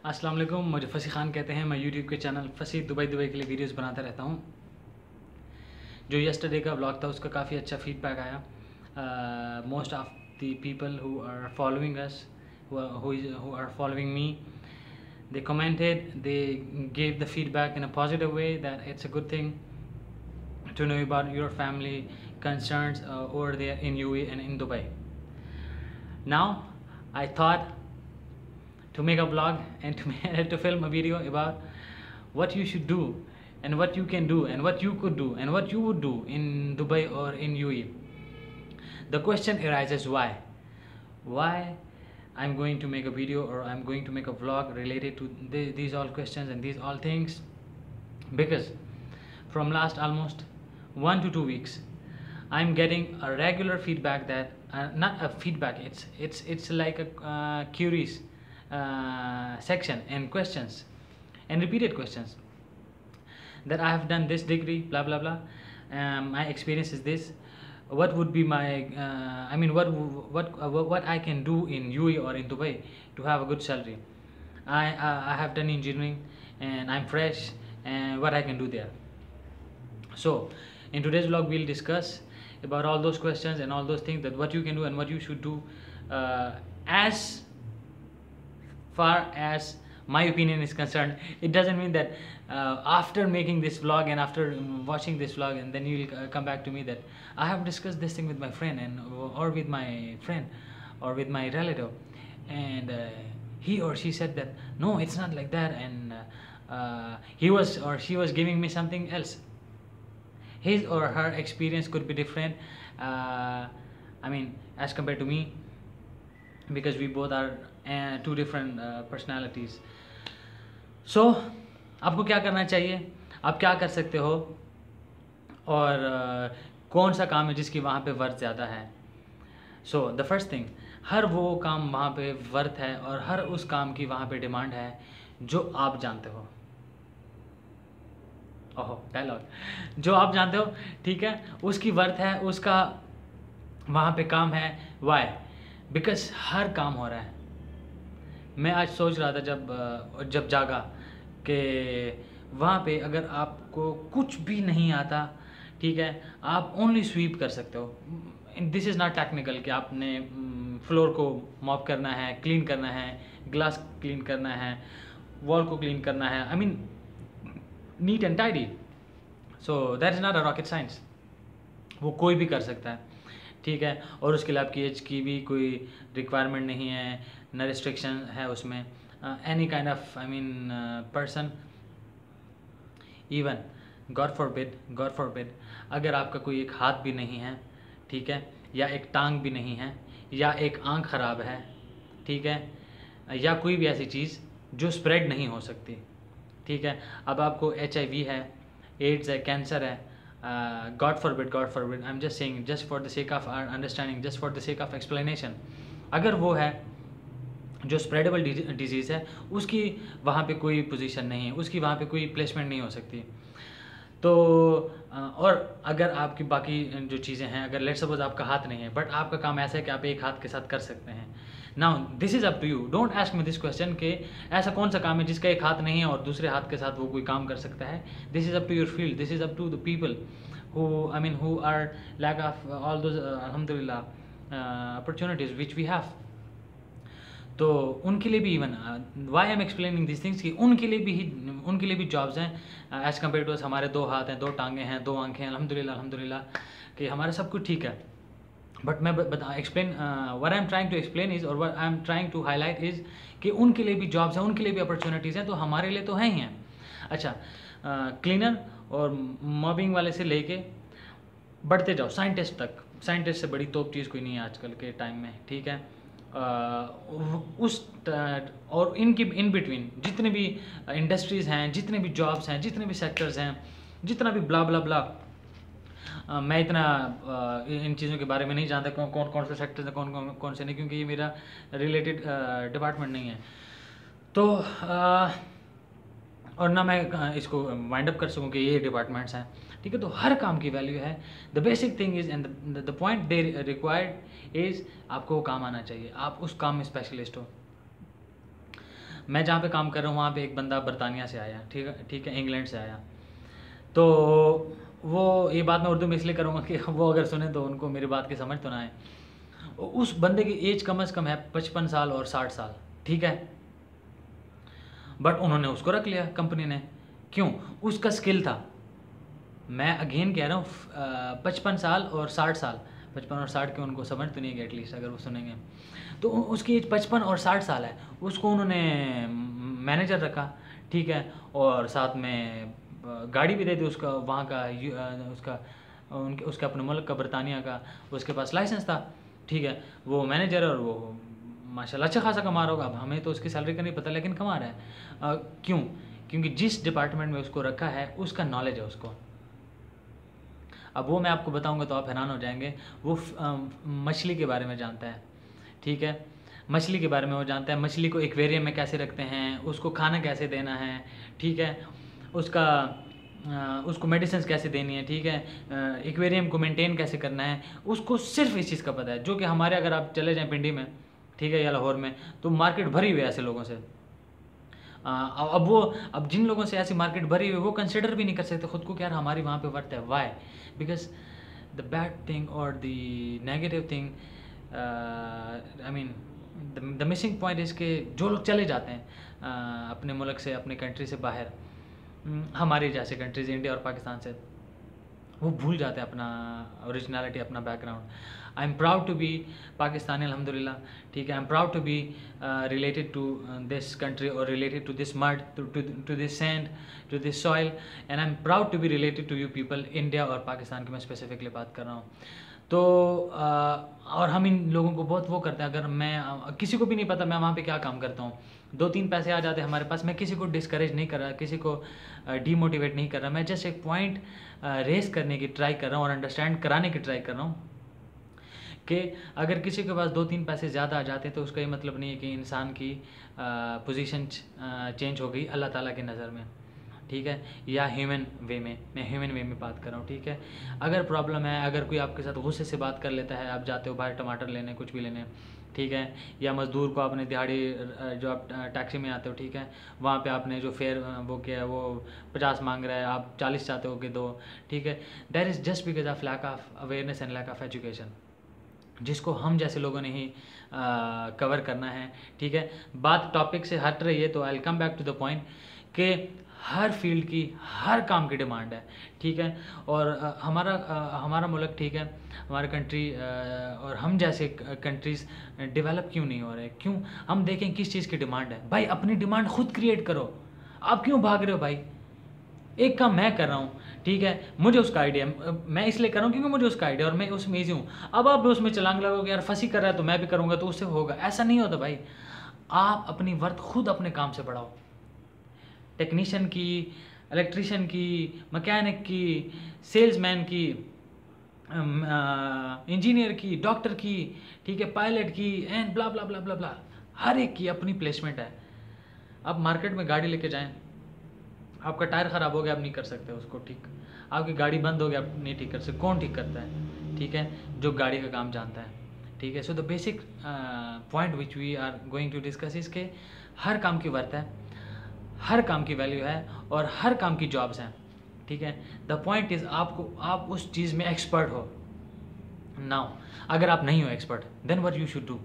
अस्सलाम वालेकुम, मुझे फ़सी ख़ान कहते हैं। मैं यूट्यूब के चैनल फ़सी दुबई के लिए वीडियोस बनाता रहता हूँ। जो यस्टरडे का व्लॉग था उसका काफ़ी अच्छा फीडबैक आया। Most of the people who are following us, who are following me, they commented, they gave the feedback in a positive way that it's a good thing to know about your family concerns over there in UAE and in Dubai. Now I thought to make a vlog and to film a video about what you should do and what you can do and what you could do and what you would do in Dubai or in UAE. The question arises, why I'm going to make a video or I'm going to make a vlog related to these all questions and these all things, because from last almost 1 to 2 weeks I'm getting a regular feedback that not a feedback, it's like a queries section and questions and repeated questions that I have done this degree, blah blah blah. My experience is this. What would be my what I can do in UAE or in Dubai to have a good salary. I have done engineering and I'm fresh, and what I can do there. So in today's vlog we'll discuss about all those questions and all those things, that what you can do and what you should do, as far as my opinion is concerned. It doesn't mean that after making this vlog and after watching this vlog and then you will come back to me that I have discussed this thing with my friend and or with my friend or with my relative, and he or she said that no, it's not like that, and he was or she was giving me something else. His or her experience could be different, as compared to me, because we both are two different personalities. So आपको क्या करना चाहिए, आप क्या कर सकते हो, और कौन सा काम है जिसकी वहाँ पे वर्थ ज़्यादा है. सो द फर्स्ट थिंग, हर वो काम वहाँ पे वर्थ है और हर उस काम की वहाँ पे डिमांड है जो आप जानते हो. ओहो डायलॉग, जो आप जानते हो, ठीक है, उसकी वर्थ है, उसका वहाँ पे काम है. वाई? बिकॉज हर काम हो रहा है. मैं आज सोच रहा था जब जागा कि वहाँ पे अगर आपको कुछ भी नहीं आता, ठीक है, आप ओनली स्वीप कर सकते हो. दिस इज़ नॉट टेक्निकल कि आपने फ्लोर को मॉप करना है, क्लीन करना है, ग्लास क्लीन करना है, वॉल को क्लीन करना है. Neat and tidy. So that is not a rocket science. वो कोई भी कर सकता है, ठीक है, और उसके लिए आपकी एज की भी कोई रिक्वायरमेंट नहीं है, न रिस्ट्रिक्शन है उसमें. Any kind of person, even God forbid अगर आपका कोई एक हाथ भी नहीं है, ठीक है, या एक टांग भी नहीं है, या एक आंख ख़राब है, ठीक है, या कोई भी ऐसी चीज़ जो स्प्रेड नहीं हो सकती, ठीक है. अब आपको HIV है, एड्स है, कैंसर है, God forbid, I am just saying, just for the sake of our understanding, just for the sake of explanation. अगर वो है जो स्प्रेडेबल डिजीज़ है, उसकी वहाँ पे कोई पोजीशन नहीं है, उसकी वहाँ पे कोई प्लेसमेंट नहीं हो सकती. तो और अगर आपकी बाकी जो चीज़ें हैं, अगर लेट्स सपोज आपका हाथ नहीं है बट आपका काम ऐसा है कि आप एक हाथ के साथ कर सकते हैं. Now this is up to you. Don't ask me this question कि ऐसा कौन सा काम है जिसका एक हाथ नहीं है और दूसरे हाथ के साथ वो कोई काम कर सकता है. This is up to your field. This is up to the people who are lack of all those alhamdulillah opportunities which we have. तो उनके लिए भी even why I am explaining this things कि उनके लिए भी जॉब्स हैं as compare to हमारे 2 हाथ हैं, 2 टांगें हैं, 2 आंखें हैं, अल्हम्दुलिल्लाह कि हमारा सब कुछ ठीक है. बट मैं explain what I am trying to explain is, और what I am trying to highlight is कि उनके लिए भी जॉब्स हैं, उनके लिए भी अपॉर्चुनिटीज़ हैं, तो हमारे लिए तो हैं ही हैं. अच्छा, क्लीनर और मॉबिंग वाले से लेके बढ़ते जाओ साइंटिस्ट तक. साइंटिस्ट से बड़ी तोप चीज़ कोई नहीं है आजकल के टाइम में, ठीक है. और इनकी इन बिटवीन जितने भी इंडस्ट्रीज़ हैं, जितने भी जॉब्स हैं, जितने भी सेक्टर्स हैं, जितना भी ब्ला ब्ला ब्ला, मैं इतना इन चीज़ों के बारे में नहीं जानता कौन से सेक्टर्स हैं, कौन से नहीं, क्योंकि ये मेरा रिलेटेड डिपार्टमेंट नहीं है. तो और ना मैं इसको वाइंड अप कर सकूँ कि ये डिपार्टमेंट्स हैं, ठीक है. तो हर काम की वैल्यू है. The basic thing is and the point they required is, आपको वो काम आना चाहिए, आप उस काम में स्पेशलिस्ट हो. मैं जहाँ पे काम कर रहा हूँ वहाँ पे एक बंदा बरतानिया से आया, ठीक है, इंग्लैंड से आया। तो वो, ये बात मैं उर्दू में इसलिए करूँगा कि वो अगर सुने तो उनको मेरी बात की समझ तो ना आए। उस बंदे की एज कम से कम है 55 साल और 60 साल, ठीक है, बट उन्होंने उसको रख लिया कंपनी ने। क्यों? उसका स्किल था। मैं अगेन कह रहा हूँ 55 साल और 60 साल, 55 और 60 के उनको समझ तो नहीं है एटलीस्ट अगर वो सुनेंगे तो। उसकी एज 55 और 60 साल है, उसको उन्होंने मैनेजर रखा, ठीक है, और साथ में गाड़ी भी दे दी उसका, वहाँ का उसके अपने मुल्क का, बरतानिया का, उसके पास लाइसेंस था, ठीक है, वो मैनेजर है और वो माशाल्लाह अच्छा खासा कमा रहा होगा। अब हमें तो उसकी सैलरी का नहीं पता, लेकिन कमा रहा है। क्यों? क्योंकि जिस डिपार्टमेंट में उसको रखा है उसका नॉलेज है उसको। अब वो मैं आपको बताऊंगा तो आप हैरान हो जाएंगे। वो मछली के बारे में जानता है, ठीक है, मछली के बारे में वो जानता है, मछली को एक्वेरियम में कैसे रखते हैं, उसको खाना कैसे देना है, ठीक है, उसको मेडिसिन कैसे देनी है, ठीक है, एक्वेरियम को मेंटेन कैसे करना है, उसको सिर्फ इस चीज़ का पता है। जो कि हमारे, अगर आप चले जाएं पिंडी में, ठीक है, या लाहौर में, तो मार्केट भरी हुई है ऐसे लोगों से। अब जिन लोगों से ऐसी मार्केट भरी हुई, वो कंसिडर भी नहीं कर सकते खुद को कि यार हमारी वहाँ पे वर्थ है। Why? Because the bad thing और the negative thing, I mean the missing point is कि जो लोग चले जाते हैं अपने मुल्क से, अपने कंट्री से बाहर, हमारे जैसे कंट्रीज इंडिया और पाकिस्तान से, वो भूल जाते हैं अपना ओरिजिनलिटी, अपना background. I am proud to be Pakistani, अल्हम्दुलिल्लाह, ठीक है। I am proud to be related to this country और related to this mud, to this sand, to this soil, and I am proud to be related to you people, India और पाकिस्तान की मैं specifically बात कर रहा हूँ। तो और हम इन लोगों को बहुत वो करते हैं। अगर मैं, किसी को भी नहीं पता मैं वहाँ पे क्या काम करता हूँ, 2-3 पैसे आ जाते हैं हमारे पास, मैं किसी को डिस्करेज नहीं कर रहा, किसी को डीमोटिवेट नहीं कर रहा, मैं जस्ट एक पॉइंट रेस करने की ट्राई कर रहा हूँ और अंडरस्टैंड कराने की ट्राई कर रहा हूँ कि अगर किसी के पास 2-3 पैसे ज़्यादा आ जाते हैं तो उसका ये मतलब नहीं है कि इंसान की पोजीशन चेंज हो गई अल्लाह ताला की नज़र में, ठीक है, या ह्यूमन वे में, मैं ह्यूमन वे में बात कर रहा हूँ, ठीक है। अगर प्रॉब्लम है, अगर कोई आपके साथ गुस्से से बात कर लेता है, आप जाते हो बाहर टमाटर लेने, कुछ भी लेने, ठीक है, या मज़दूर को आपने दिहाड़ी, जो आप टैक्सी में आते हो, ठीक है, वहाँ पे आपने जो फेयर वो किया है वो 50 मांग रहा है, आप 40 चाहते हो कि दो, ठीक है, that is just because of lack of awareness and lack of education, जिसको हम जैसे लोगों ने ही कवर करना है, ठीक है। बात टॉपिक से हट रही है तो I will come back to the point कि हर फील्ड की, हर काम की डिमांड है, ठीक है। और हमारा मुल्क, ठीक है, हमारा कंट्री और हम जैसे कंट्रीज़ डेवलप क्यों नहीं हो रहे? क्यों? हम देखें किस चीज़ की डिमांड है। भाई अपनी डिमांड खुद क्रिएट करो, आप क्यों भाग रहे हो भाई? एक काम मैं कर रहा हूँ, ठीक है, मुझे उसका आइडिया, मैं इसलिए कर रहा हूँ क्योंकि मुझे उसका आइडिया और मैं उसमें ईजी हूँ। अब आप उसमें चलांग लगोगे, यार फंसी कर रहा है तो मैं भी करूँगा तो उससे होगा, ऐसा नहीं होता भाई। आप अपनी वर्थ खुद अपने काम से बढ़ाओ, टेक्नीशियन की, इलेक्ट्रिशियन की, मैकेनिक की, सेल्समैन की, इंजीनियर की, डॉक्टर की, ठीक है, पायलट की, एंड ब्ला ब्ला ब्ला ब्ला ब्ला, हर एक की अपनी प्लेसमेंट है। आप मार्केट में गाड़ी लेके जाएं, आपका टायर ख़राब हो गया, आप नहीं कर सकते उसको ठीक, आपकी गाड़ी बंद हो गया, आप नहीं ठीक कर सकते। कौन ठीक करता है? ठीक है, जो गाड़ी का काम जानता है, ठीक है। So the basic point which we are going to discuss is के हर काम की वर्थ है, हर काम की वैल्यू है और हर काम की जॉब्स हैं, ठीक है। द पॉइंट इज़ आप उस चीज़ में एक्सपर्ट हो। नाउ अगर आप नहीं हो expert, then what you should do,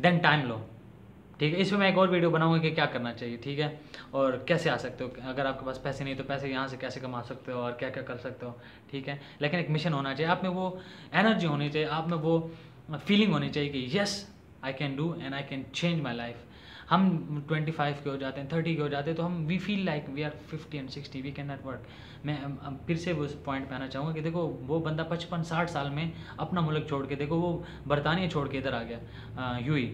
then time लो, ठीक है। इसमें मैं एक और वीडियो बनाऊंगा कि क्या करना चाहिए, ठीक है, और कैसे आ सकते हो। अगर आपके पास पैसे नहीं तो पैसे यहाँ से कैसे कमा सकते हो और क्या क्या कर सकते हो, ठीक है। लेकिन एक मिशन होना चाहिए, आप में वो एनर्जी होनी चाहिए, आप में वो फीलिंग होनी चाहिए कि yes I can do and I can change my life. हम 25 के हो जाते हैं, 30 के हो जाते हैं तो हम we feel like we are 50 and 60, we can not work. मैं फिर से उस पॉइंट पे आना चाहूँगा कि देखो वो बंदा 55-60 साल में अपना मुल्क छोड़ के, देखो वो बरतानिया छोड़ के इधर आ गया, यूई,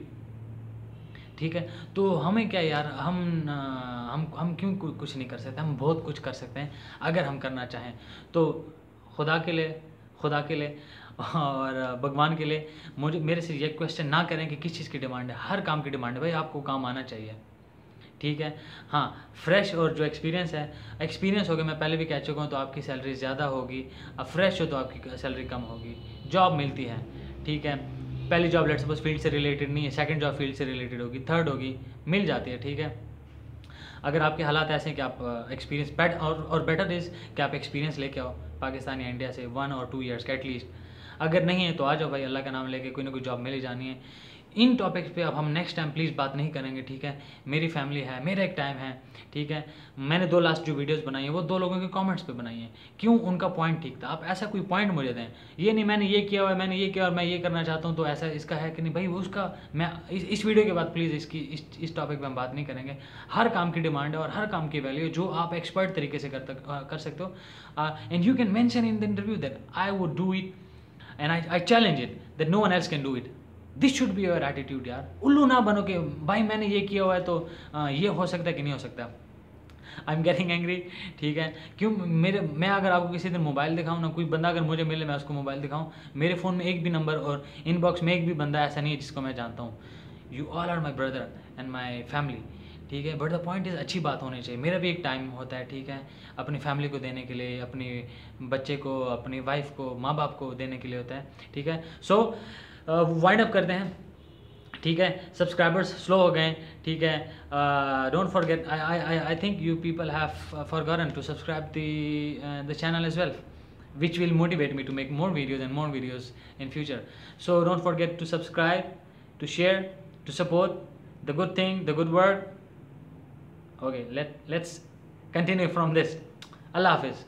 ठीक है। तो हमें क्या यार, हम क्यों कुछ नहीं कर सकते? हम बहुत कुछ कर सकते हैं अगर हम करना चाहें तो। खुदा के लिए और भगवान के लिए मेरे से ये क्वेश्चन ना करें कि किस चीज़ की डिमांड है। हर काम की डिमांड है भाई, आपको काम आना चाहिए, ठीक है। हाँ, फ्रेश और जो एक्सपीरियंस हो गया, मैं पहले भी कह चुका हूँ, तो आपकी सैलरी ज़्यादा होगी। अब फ्रेश हो तो आपकी सैलरी कम होगी। जॉब मिलती है, ठीक है, पहली जॉब लेट्स सपोज फील्ड से रिलेटेड नहीं है, सेकंड जॉब फील्ड से रिलेटेड होगी, थर्ड होगी, मिल जाती है, ठीक है। अगर आपके हालात ऐसे हैं कि आप एक्सपीरियंस और बेटर इज़ कि आप एक्सपीरियंस लेके आओ पाकिस्तान या इंडिया से 1 और 2 ईयर्स का एटलीस्ट। अगर नहीं है तो आ जाओ भाई, अल्लाह का नाम लेके कोई ना कोई जॉब मिल ही जानी है। इन टॉपिक्स पे अब हम नेक्स्ट टाइम प्लीज़ बात नहीं करेंगे, ठीक है। मेरी फैमिली है, मेरा एक टाइम है, ठीक है। मैंने 2 लास्ट जो वीडियोस बनाई है वो 2 लोगों के कमेंट्स पे बनाई है, क्यों उनका पॉइंट ठीक था। आप ऐसा कोई पॉइंट मुझे दें, ये नहीं मैंने ये किया हुआ है, मैंने ये किया और मैं ये करना चाहता हूँ तो ऐसा इसका है कि नहीं भाई। वो उसका मैं इस वीडियो के बाद प्लीज़ इस टॉपिक पर हम बात नहीं करेंगे। हर काम की डिमांड है और हर काम की वैल्यू है जो आप एक्सपर्ट तरीके से कर सकते हो। And you can mention in the interview that I would do it and I challenge it that no one else can do it. This should be your attitude यार। उल्लू ना बनो कि भाई मैंने ये किया हुआ है तो ये हो सकता है कि नहीं हो सकता। आई एम गेटिंग एंग्री, ठीक है। क्यों मैं अगर आपको किसी दिन मोबाइल दिखाऊँ ना, कोई बंदा अगर मुझे मिले मैं उसको मोबाइल दिखाऊँ, मेरे फ़ोन में एक भी नंबर और इनबॉक्स में एक भी बंदा ऐसा नहीं है जिसको मैं जानता हूँ। You all are my brother and my family, ठीक है। बट द पॉइंट इज़ अच्छी बात होनी चाहिए। मेरा भी एक टाइम होता है, ठीक है, अपनी फैमिली को देने के लिए, अपनी बच्चे को, अपनी वाइफ को, माँ बाप को देने के लिए होता है, ठीक है। सो वाइंड अप करते हैं, ठीक है। सब्सक्राइबर्स स्लो हो गए, ठीक है। Don't forget, I think you people have forgotten to subscribe the channel as well, which will motivate me to make more videos and more videos in future. So don't forget to subscribe, to share, to support the good thing, the good word. Okay, let's continue from this. Allah Hafiz.